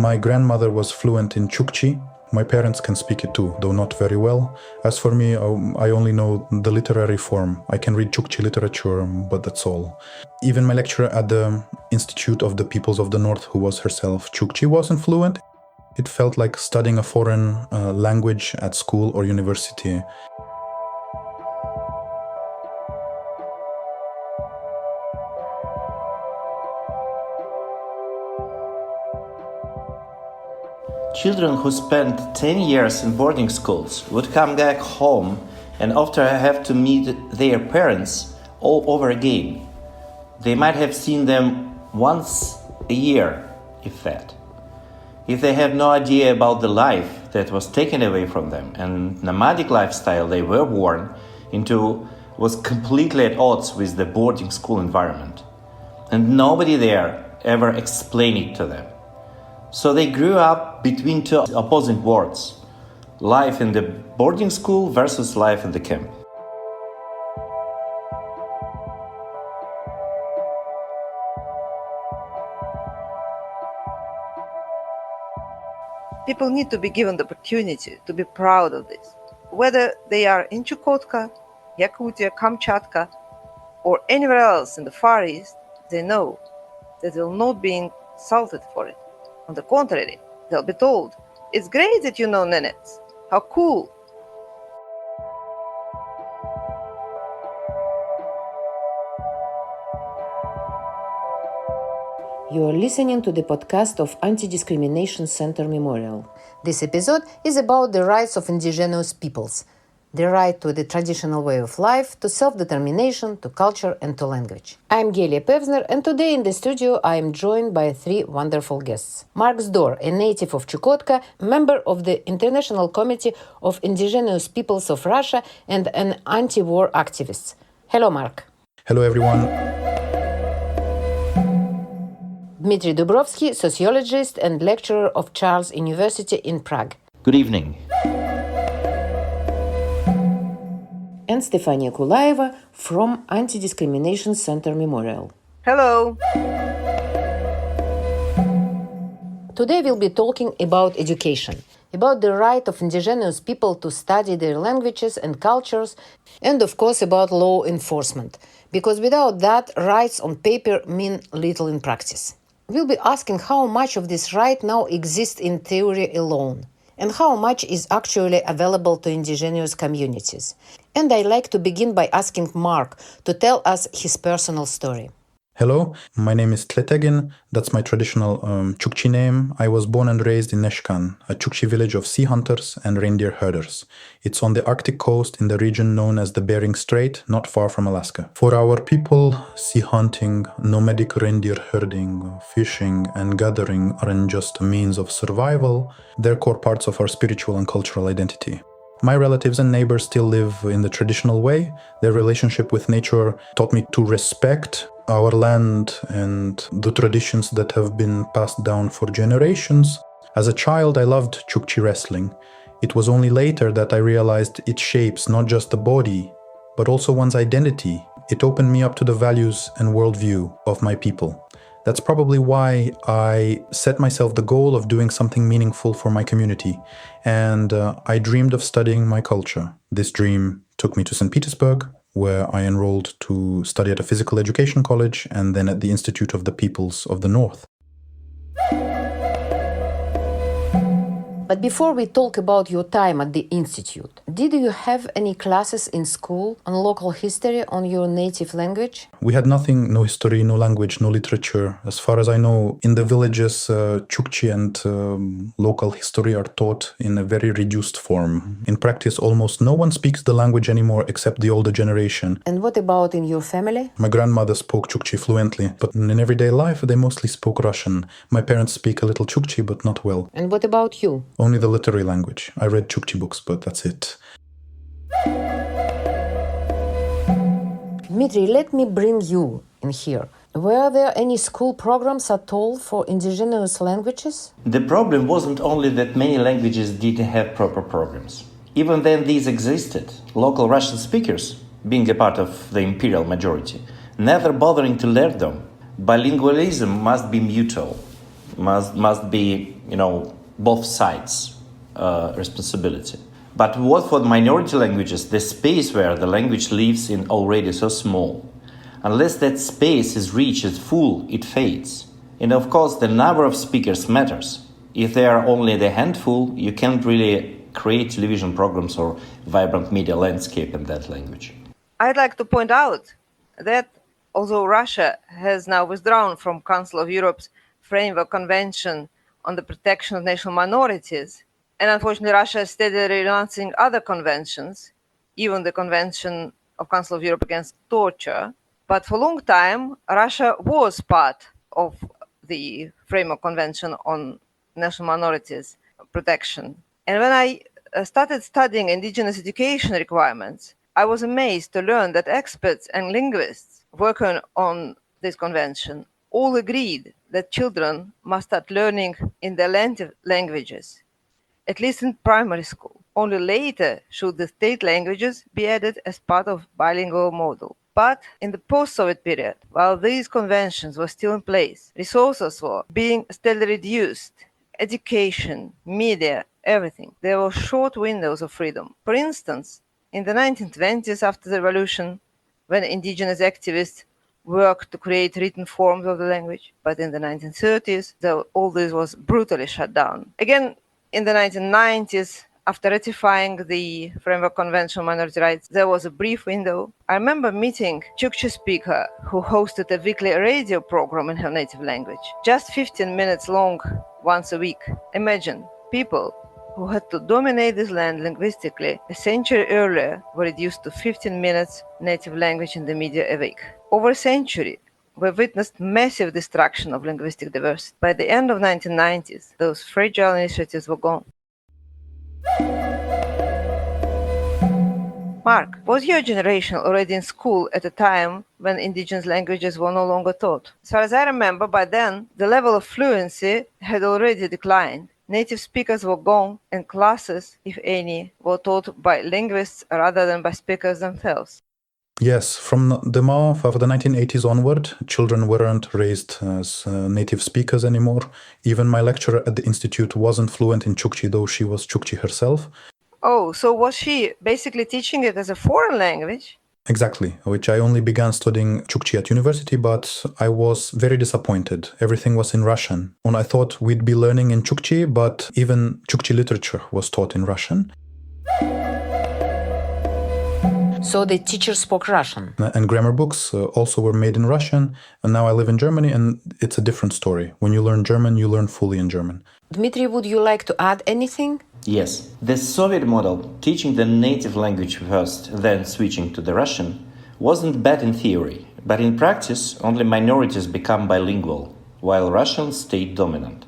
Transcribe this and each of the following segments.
My grandmother was fluent in Chukchi. My parents can speak it too, though not very well. As for me, I only know the literary form. I can read Chukchi literature, but that's all. Even my lecturer at the Institute of the Peoples of the North, who was herself Chukchi, wasn't fluent. It felt like studying a foreign language at school or university. Children who spent 10 years in boarding schools would come back home and after have to meet their parents all over again. They might have seen them once a year, if that. If they have no idea about the life that was taken away from them and nomadic lifestyle they were born into was completely at odds with the boarding school environment. And nobody there ever explained it to them. So they grew up between two opposing worlds, life in the boarding school versus life in the camp. People need to be given the opportunity to be proud of this. Whether they are in Chukotka, Yakutia, Kamchatka, or anywhere else in the Far East, they know that they will not be insulted for it. On the contrary, they'll be told, "It's great that you know Nenets. How cool." You are listening to the podcast of Anti-Discrimination Centre Memorial. This episode is about the rights of indigenous peoples, the right to the traditional way of life, to self-determination, to culture and to language. I'm Gelia Pevzner, and today in the studio I am joined by three wonderful guests. Mark Zdor, a native of Chukotka, member of the International Committee of Indigenous Peoples of Russia and an anti-war activist. Hello, Mark. Hello, everyone. Dmitry Dubrovsky, sociologist and lecturer of Charles University in Prague. Good evening. And Stefania Kulaeva from Anti-Discrimination Centre Memorial. Hello. Today we'll be talking about education, about the right of indigenous people to study their languages and cultures, and of course about law enforcement, because without that, rights on paper mean little in practice. We'll be asking how much of this right now exists in theory alone, and how much is actually available to indigenous communities. And I'd like to begin by asking Mark to tell us his personal story. Hello, my name is Tletegin. That's my traditional Chukchi name. I was born and raised in Neshkan, a Chukchi village of sea hunters and reindeer herders. It's on the Arctic coast in the region known as the Bering Strait, not far from Alaska. For our people, sea hunting, nomadic reindeer herding, fishing, and gathering aren't just a means of survival, they're core parts of our spiritual and cultural identity. My relatives and neighbors still live in the traditional way. Their relationship with nature taught me to respect our land and the traditions that have been passed down for generations. As a child, I loved Chukchi wrestling. It was only later that I realized it shapes not just the body, but also one's identity. It opened me up to the values and worldview of my people. That's probably why I set myself the goal of doing something meaningful for my community, and I dreamed of studying my culture. This dream took me to St. Petersburg, where I enrolled to study at a physical education college and then at the Institute of the Peoples of the North. But before we talk about your time at the Institute, did you have any classes in school on local history on your native language? We had nothing, no history, no language, no literature. As far as I know, in the villages, Chukchi and local history are taught in a very reduced form. In practice, almost no one speaks the language anymore except the older generation. And what about in your family? My grandmother spoke Chukchi fluently, but in everyday life, they mostly spoke Russian. My parents speak a little Chukchi, but not well. And what about you? Only the literary language. I read Chukchi books, but that's it. Dmitry, let me bring you in here. Were there any school programs at all for indigenous languages? The problem wasn't only that many languages didn't have proper programs. Even then these existed, local Russian speakers, being a part of the imperial majority, never bothering to learn them. Bilingualism must be mutual, must be both sides responsibility. But what for the minority languages, the space where the language lives in already so small. Unless that space is reached as full, it fades. And of course, the number of speakers matters. If there are only the handful, you can't really create television programs or vibrant media landscape in that language. I'd like to point out that although Russia has now withdrawn from Council of Europe's Framework Convention on the Protection of National Minorities, and unfortunately Russia is steadily renouncing other conventions, even the Convention of Council of Europe against torture, but for a long time Russia was part of the Framework Convention on National Minorities Protection. And when I started studying indigenous education requirements, I was amazed to learn that experts and linguists working on this convention all agreed that children must start learning in their native languages, at least in primary school. Only later should the state languages be added as part of bilingual model. But in the post-Soviet period, while these conventions were still in place, resources were being steadily reduced. Education, media, everything. There were short windows of freedom. For instance, in the 1920s, after the revolution, when indigenous activists worked to create written forms of the language, but in the 1930s, all this was brutally shut down. Again, in the 1990s, after ratifying the Framework Convention on Minority Rights, there was a brief window. I remember meeting a Chukchi speaker who hosted a weekly radio program in her native language, just 15 minutes long once a week. Imagine, people who had to dominate this land linguistically a century earlier were reduced to 15 minutes native language in the media a week. Over a century, we witnessed massive destruction of linguistic diversity. By the end of the 1990s, those fragile initiatives were gone. Mark, was your generation already in school at a time when indigenous languages were no longer taught? As far as I remember, by then, the level of fluency had already declined. Native speakers were gone, and classes, if any, were taught by linguists rather than by speakers themselves. Yes, from the MAF of the 1980s onward, children weren't raised as native speakers anymore. Even my lecturer at the institute wasn't fluent in Chukchi, though she was Chukchi herself. Oh, so was she basically teaching it as a foreign language? Exactly, which I only began studying Chukchi at university, but I was very disappointed. Everything was in Russian. And I thought we'd be learning in Chukchi, but even Chukchi literature was taught in Russian. So the teacher spoke Russian. And grammar books also were made in Russian. And now I live in Germany, and it's a different story. When you learn German, you learn fully in German. Dmitry, would you like to add anything? Yes. The Soviet model, teaching the native language first, then switching to the Russian, wasn't bad in theory, but in practice, only minorities become bilingual, while Russians stayed dominant.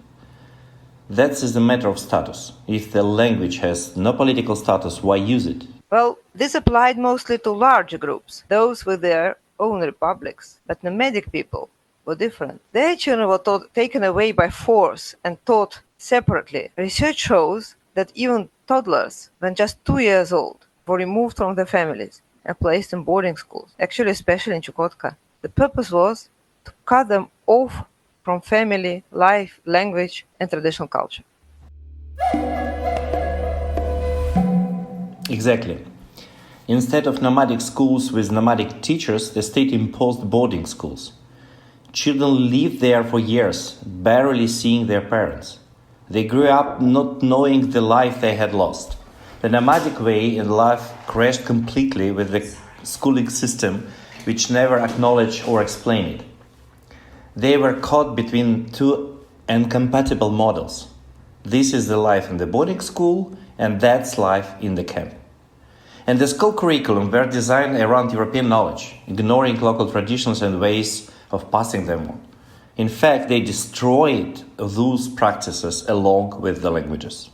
That is a matter of status. If the language has no political status, why use it? Well, this applied mostly to larger groups, those with their own republics. But nomadic people were different. Their children were taken away by force and taught separately. Research shows that even toddlers, when just 2 years old, were removed from their families and placed in boarding schools, actually especially in Chukotka. The purpose was to cut them off from family, life, language, and traditional culture. Exactly. Instead of nomadic schools with nomadic teachers, the state imposed boarding schools. Children lived there for years, barely seeing their parents. They grew up not knowing the life they had lost. The nomadic way in life crashed completely with the schooling system, which never acknowledged or explained it. They were caught between two incompatible models. This is the life in the boarding school, and that's life in the camp. And the school curriculum were designed around European knowledge, ignoring local traditions and ways of passing them on. In fact, they destroyed those practices along with the languages.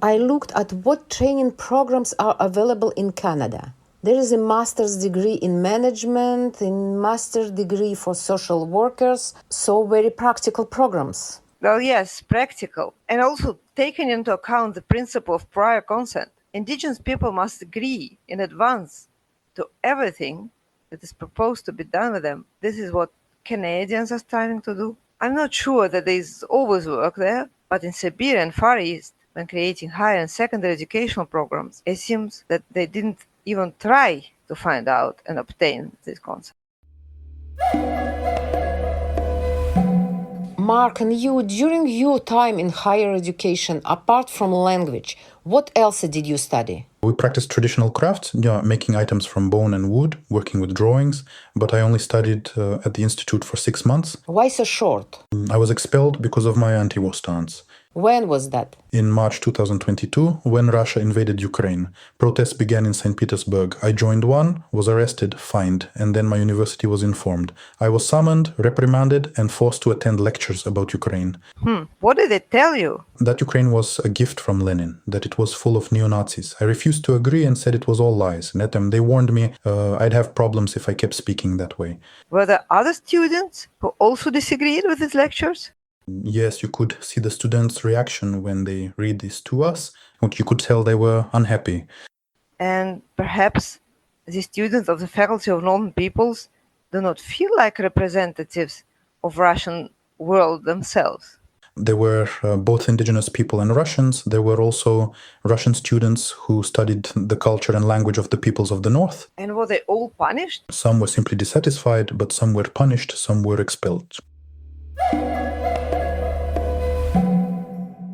I looked at what training programs are available in Canada. There is a master's degree in management, a master's degree for social workers, so very practical programs. Well, yes, practical. And also taking into account the principle of prior consent. Indigenous people must agree in advance to everything that is proposed to be done with them. This is what Canadians are striving to do. I'm not sure that there is always work there, but in Siberia and Far East, when creating higher and secondary educational programs, it seems that they didn't even try to find out and obtain this concept. Mark, and you, during your time in higher education, apart from language, what else did you study? We practiced traditional crafts, making items from bone and wood, working with drawings, but I only studied at the institute for 6 months. Why so short? I was expelled because of my anti-war stance. When was that? In March 2022, when Russia invaded Ukraine, protests began in St. Petersburg. I joined one, was arrested, fined, and then my university was informed. I was summoned, reprimanded, and forced to attend lectures about Ukraine. What did they tell you? That Ukraine was a gift from Lenin, that it was full of neo-Nazis. I refused to agree and said it was all lies. And they warned me I'd have problems if I kept speaking that way. Were there other students who also disagreed with these lectures? Yes, you could see the students' reaction when they read this to us. You could tell they were unhappy. And perhaps the students of the Faculty of Northern Peoples do not feel like representatives of Russian world themselves. There were both indigenous people and Russians. There were also Russian students who studied the culture and language of the peoples of the North. And were they all punished? Some were simply dissatisfied, but some were punished, some were expelled.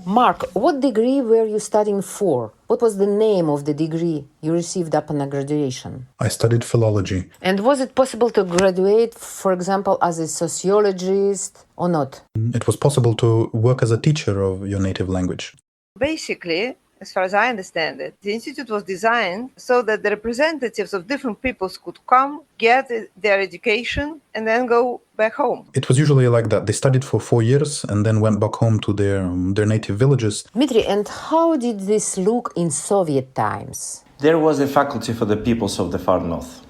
Mark, what degree were you studying for? What was the name of the degree you received upon graduation? I studied philology. And was it possible to graduate, for example, as a sociologist or not? It was possible to work as a teacher of your native language. Basically, as far as I understand it, the institute was designed so that the representatives of different peoples could come, get their education, and then go back home. It was usually like that. They studied for 4 years and then went back home to their native villages. Dmitry, and how did this look in Soviet times? There was a faculty for the peoples of the Far North.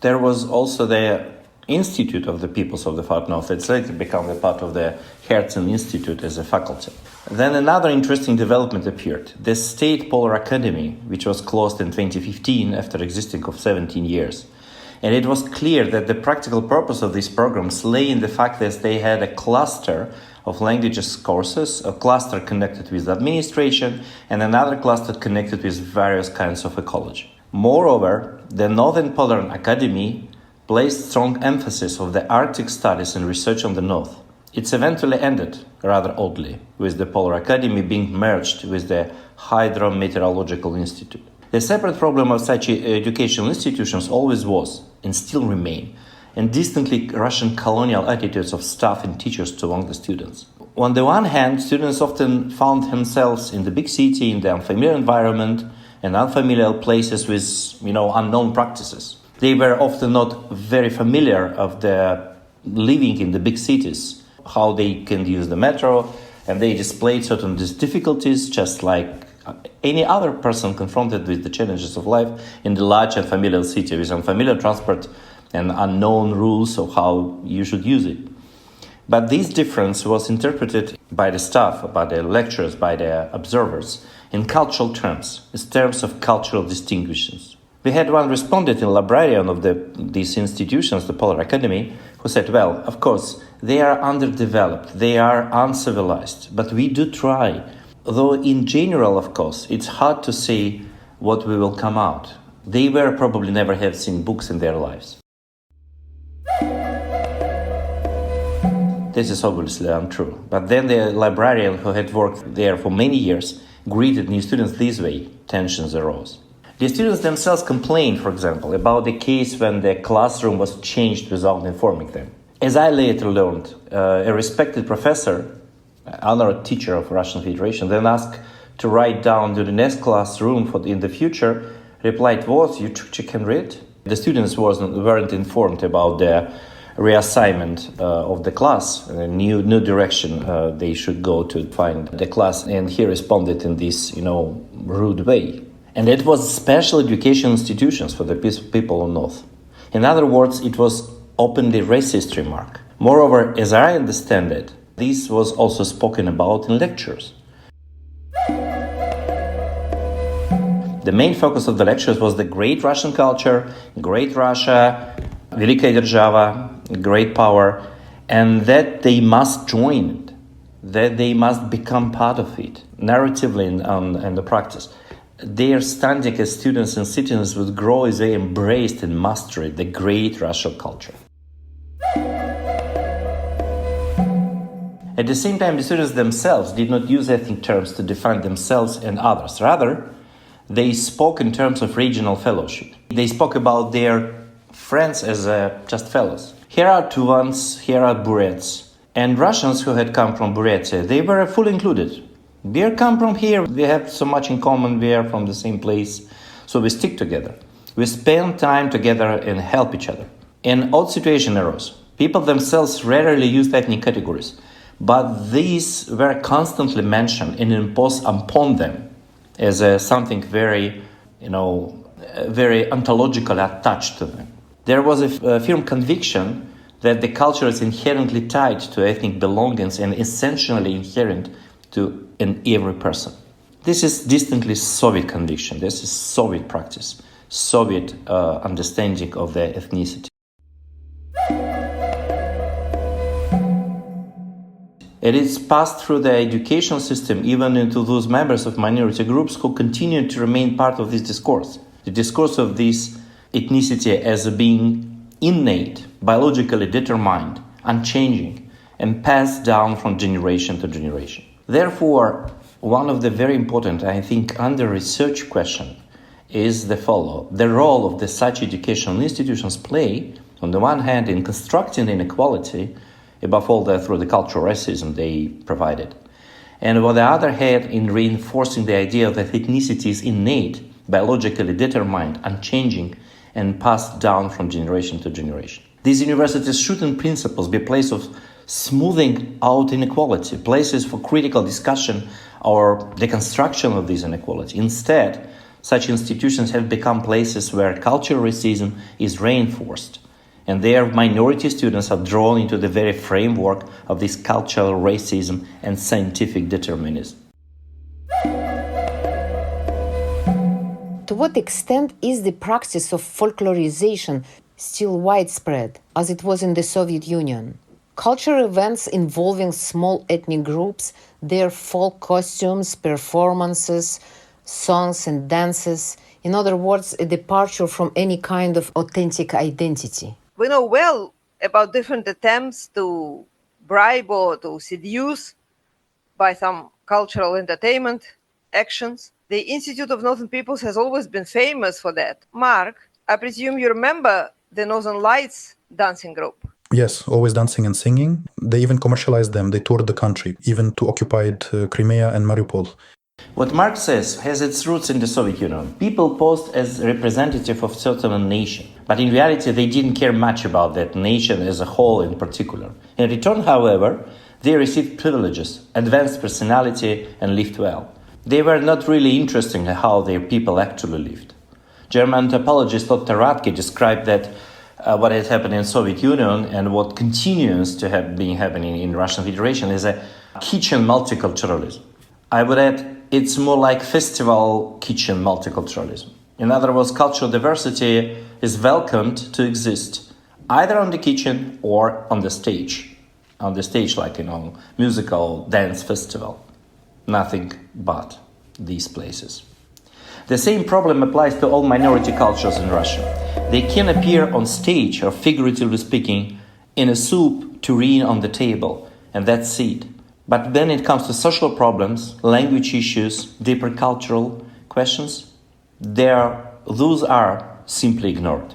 There was also the Institute of the Peoples of the Far North. It's later become a part of the Herzen Institute as a faculty. Then another interesting development appeared. The State Polar Academy, which was closed in 2015 after existing of 17 years. And it was clear that the practical purpose of these programs lay in the fact that they had a cluster of languages courses, a cluster connected with administration, and another cluster connected with various kinds of ecology. Moreover, the Northern Polar Academy placed strong emphasis of the Arctic studies and research on the North. It's eventually ended, rather oddly, with the Polar Academy being merged with the Hydrometeorological Institute. The separate problem of such educational institutions always was, and still remain, and distantly Russian colonial attitudes of staff and teachers among the students. On the one hand, students often found themselves in the big city, in the unfamiliar environment, and unfamiliar places with, unknown practices. They were often not very familiar of the living in the big cities, how they can use the metro, and they displayed certain difficulties, just like any other person confronted with the challenges of life in the large and familiar city with unfamiliar transport and unknown rules of how you should use it. But this difference was interpreted by the staff, by the lecturers, by the observers, in cultural terms, as terms of cultural distinctions. We had one respondent, a librarian of these institutions, the Polar Academy, who said, well, of course, they are underdeveloped, they are uncivilized, but we do try. Though in general, of course, it's hard to say what will come out. They were probably never have seen books in their lives. This is obviously untrue. But then the librarian who had worked there for many years greeted new students this way. Tensions arose. The students themselves complained, for example, about the case when the classroom was changed without informing them. As I later learned, a respected professor, honored teacher of Russian Federation, then asked to write down to the next classroom in the future, replied, "What, you can read?" The students weren't informed about the reassignment of the class, a new direction they should go to find the class, and he responded in this, rude way. And it was special education institutions for the people of North. In other words, it was openly racist remark. Moreover, as I understand it, this was also spoken about in lectures. The main focus of the lectures was the great Russian culture, great Russia, Великая Держава, great power, and that they must join it, that they must become part of it, narratively and the practice. Their standing as students and citizens would grow as they embraced and mastered the great Russian culture. At the same time, the students themselves did not use ethnic terms to define themselves and others. Rather, they spoke in terms of regional fellowship. They spoke about their friends as just fellows. Here are Tuvans, here are Burats. And Russians who had come from Buryatia, they were fully included. We come from here, we have so much in common, we are from the same place, so we stick together. We spend time together and help each other. An odd situation arose. People themselves rarely used ethnic categories, but these were constantly mentioned and imposed upon them as something very, very ontologically attached to them. There was a firm conviction that the culture is inherently tied to ethnic belongings and essentially inherent to every person. This is distinctly Soviet conviction. This is Soviet practice, Soviet understanding of the ethnicity. It is passed through the education system even into those members of minority groups who continue to remain part of this discourse. The discourse of this ethnicity as being innate, biologically determined, unchanging, and passed down from generation to generation. Therefore, one of the very important, I think, under-researched question is the following. The role of the such educational institutions play, on the one hand, in constructing inequality, above all through the cultural racism they provided, and on the other hand, in reinforcing the idea that ethnicity is innate, biologically determined, unchanging, and passed down from generation to generation. These universities should, in principle, be places of smoothing out inequality, places for critical discussion or deconstruction of this inequality. Instead, such institutions have become places where cultural racism is reinforced, and their minority students are drawn into the very framework of this cultural racism and scientific determinism. To what extent is the practice of folklorization still widespread, as it was in the Soviet Union? Cultural events involving small ethnic groups, their folk costumes, performances, songs and dances, in other words, a departure from any kind of authentic identity. We know well about different attempts to bribe or to seduce by some cultural entertainment actions. The Institute of Northern Peoples has always been famous for that. Mark, I presume you remember the Northern Lights dancing group. Yes, always dancing and singing. They even commercialized them. They toured the country, even to occupied Crimea and Mariupol. What Mark says has its roots in the Soviet Union. People posed as representative of certain nation, but in reality they didn't care much about that nation as a whole in particular. In return, however, they received privileges, advanced personality, and lived well. They were not really interested in how their people actually lived. German anthropologist Otto Radke described that what had happened in Soviet Union and what continues to have been happening in Russian Federation is a kitchen multiculturalism. I would add, it's more like festival kitchen multiculturalism. In other words, cultural diversity is welcomed to exist either on the kitchen or on the stage. On the stage, like, musical dance festival. Nothing but these places. The same problem applies to all minority cultures in Russia. They can appear on stage, or figuratively speaking, in a soup tureen on the table, and that's it. But when it comes to social problems, language issues, deeper cultural questions, those are simply ignored.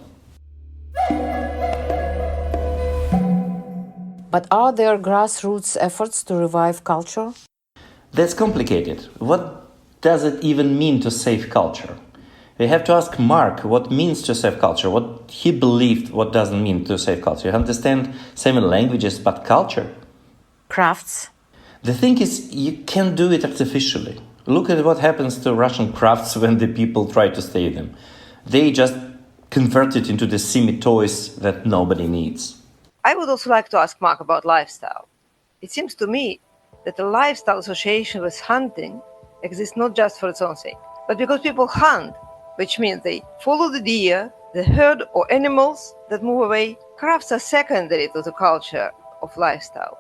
But are there grassroots efforts to revive culture? That's complicated. What does it even mean to save culture? We have to ask Mark what means to save culture, what he believed what doesn't mean to save culture. You understand 7 languages, but culture? Crafts. The thing is, you can't do it artificially. Look at what happens to Russian crafts when the people try to save them. They just convert it into the semi-toys that nobody needs. I would also like to ask Mark about lifestyle. It seems to me that the lifestyle association with hunting exists not just for its own sake, but because people hunt, which means they follow the deer, the herd or animals that move away. Crafts are secondary to the culture of lifestyle.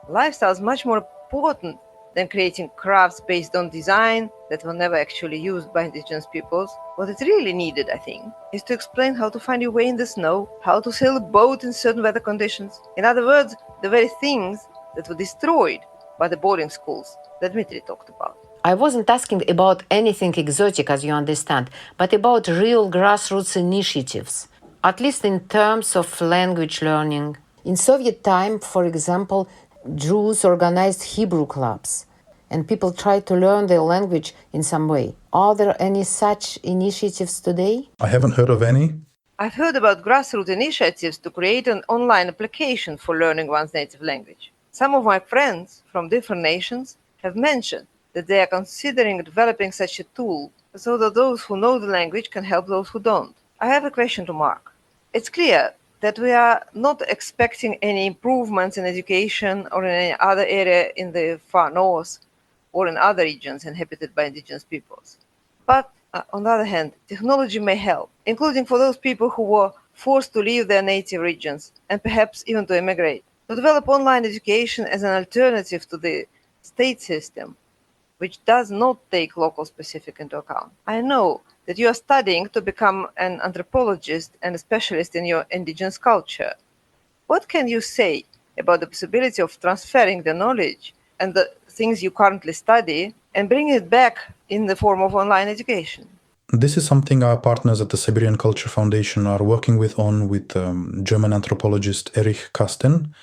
Lifestyle is much more important than creating crafts based on design that were never actually used by indigenous peoples. What is really needed, I think, is to explain how to find your way in the snow, how to sail a boat in certain weather conditions. In other words, the very things that were destroyed by the boarding schools that Dmitry talked about. I wasn't asking about anything exotic, as you understand, but about real grassroots initiatives, at least in terms of language learning. In Soviet time, for example, Jews organized Hebrew clubs, and people tried to learn their language in some way. Are there any such initiatives today? I haven't heard of any. I've heard about grassroots initiatives to create an online application for learning one's native language. Some of my friends from different nations have mentioned that they are considering developing such a tool so that those who know the language can help those who don't. I have a question to Mark. It's clear that we are not expecting any improvements in education or in any other area in the far north or in other regions inhabited by indigenous peoples. But on the other hand, technology may help, including for those people who were forced to leave their native regions and perhaps even to immigrate. To develop online education as an alternative to the state system, which does not take local specific into account. I know that you are studying to become an anthropologist and a specialist in your indigenous culture. What can you say about the possibility of transferring the knowledge and the things you currently study and bringing it back in the form of online education? This is something our partners at the Siberian Culture Foundation are working with German anthropologist Erich Kasten.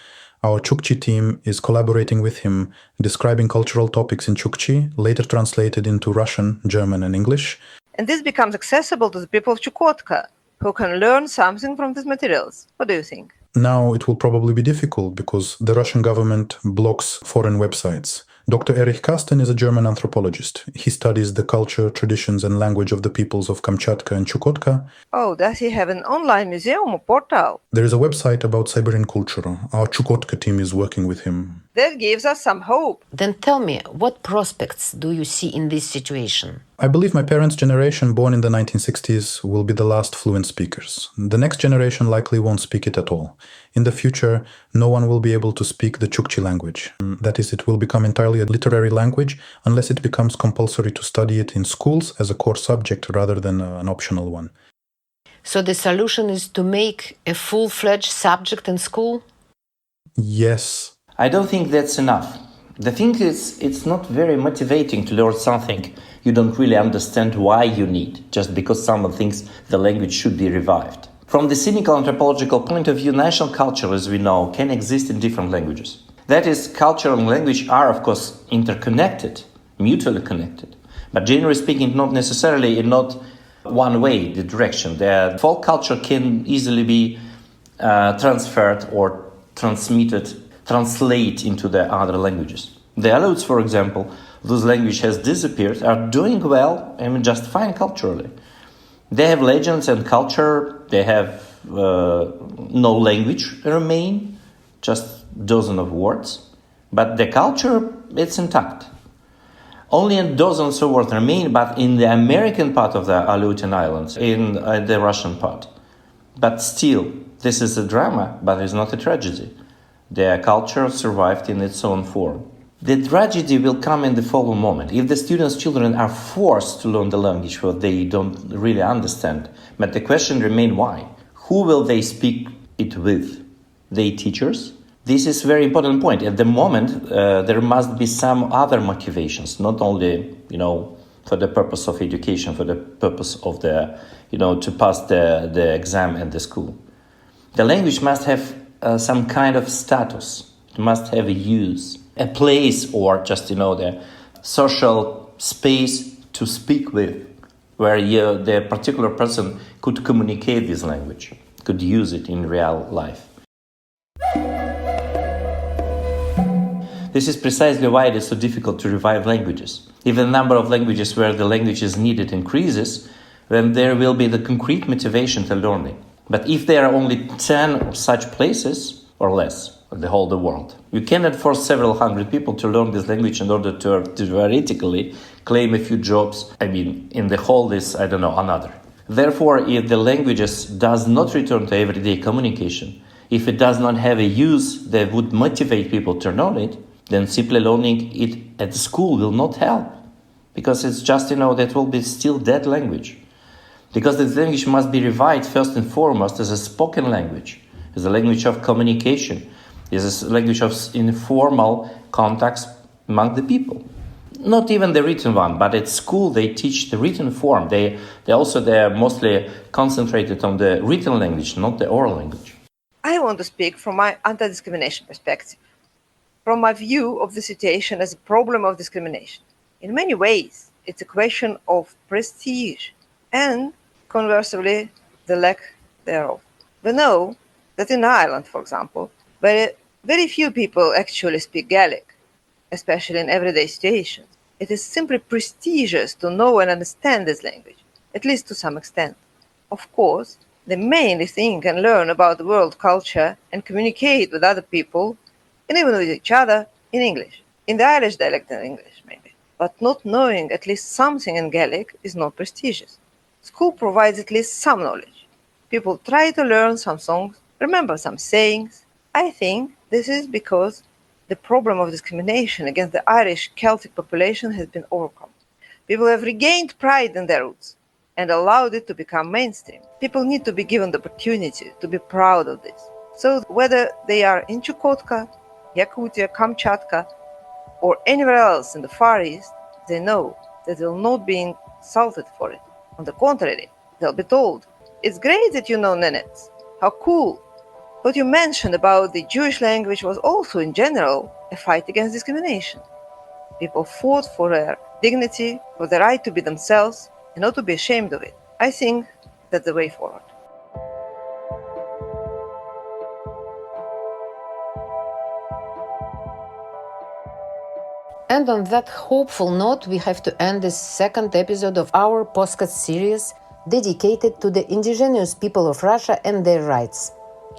Our Chukchi team is collaborating with him, describing cultural topics in Chukchi, later translated into Russian, German, and English. And this becomes accessible to the people of Chukotka, who can learn something from these materials. What do you think? Now it will probably be difficult because the Russian government blocks foreign websites. Dr. Erich Kasten is a German anthropologist. He studies the culture, traditions, and language of the peoples of Kamchatka and Chukotka. Oh, does he have an online museum or portal? There is a website about Siberian culture. Our Chukotka team is working with him. That gives us some hope. Then tell me, what prospects do you see in this situation? I believe my parents' generation, born in the 1960s, will be the last fluent speakers. The next generation likely won't speak it at all. In the future, no one will be able to speak the Chukchi language. That is, it will become entirely a literary language unless it becomes compulsory to study it in schools as a core subject rather than an optional one. So the solution is to make a full-fledged subject in school? Yes. I don't think that's enough. The thing is, it's not very motivating to learn something you don't really understand why you need, just because someone thinks the language should be revived. From the cynical anthropological point of view, national culture, as we know, can exist in different languages. That is, culture and language are, of course, interconnected, mutually connected. But generally speaking, not necessarily in not one-way the direction. The folk culture can easily be transferred or translate into the other languages. The Aleuts, for example, whose language has disappeared, are doing well and just fine culturally. They have legends and culture, they have no language remain, just dozen of words, but the culture, it's intact. Only a dozen of words remain, but in the American part of the Aleutian Islands, in the Russian part. But still, this is a drama, but it's not a tragedy. The culture survived in its own form. The tragedy will come in the following moment. If the students' children are forced to learn the language what they don't really understand, but the question remains why? Who will they speak it with? They teachers? This is a very important point. At the moment, there must be some other motivations, not only, for the purpose of education, for the purpose of to pass the exam at the school. The language must have some kind of status. It must have a use, a place, or just, the social space to speak with, where the particular person could communicate this language, could use it in real life. This is precisely why it is so difficult to revive languages. If the number of languages where the language is needed increases, then there will be the concrete motivation to learning. But if there are only 10 such places, or less, in the whole world, you cannot force several hundred people to learn this language in order to theoretically claim a few jobs. In the whole is, another. Therefore, if the languages does not return to everyday communication, If it does not have a use that would motivate people to learn it, then simply learning it at school will not help. Because it's just, that will be still dead language. Because this language must be revived first and foremost as a spoken language, as a language of communication, as a language of informal contacts among the people. Not even the written one, but at school they teach the written form. They are mostly concentrated on the written language, not the oral language. I want to speak from my anti-discrimination perspective, from my view of the situation as a problem of discrimination. In many ways, it's a question of prestige and, conversely, the lack thereof. We know that in Ireland, for example, very few people actually speak Gaelic, especially in everyday situations. It is simply prestigious to know and understand this language, at least to some extent. Of course, they mainly think and learn about the world culture and communicate with other people, and even with each other, in English, in the Irish dialect in English, maybe. But not knowing at least something in Gaelic is not prestigious. School provides at least some knowledge. People try to learn some songs, remember some sayings. I think this is because the problem of discrimination against the Irish Celtic population has been overcome. People have regained pride in their roots and allowed it to become mainstream. People need to be given the opportunity to be proud of this. So whether they are in Chukotka, Yakutia, Kamchatka, or anywhere else in the Far East, they know that they will not be insulted for it. On the contrary, they'll be told, "It's great that you know Nenets. How cool." What you mentioned about the Jewish language was also, in general, a fight against discrimination. People fought for their dignity, for the right to be themselves, and not to be ashamed of it. I think that's the way forward. And on that hopeful note, we have to end this second episode of our podcast series dedicated to the indigenous people of Russia and their rights.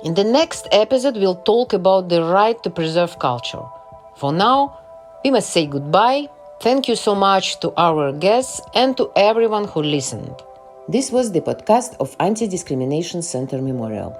In the next episode, we'll talk about the right to preserve culture. For now, we must say goodbye. Thank you so much to our guests and to everyone who listened. This was the podcast of Anti-Discrimination Centre Memorial.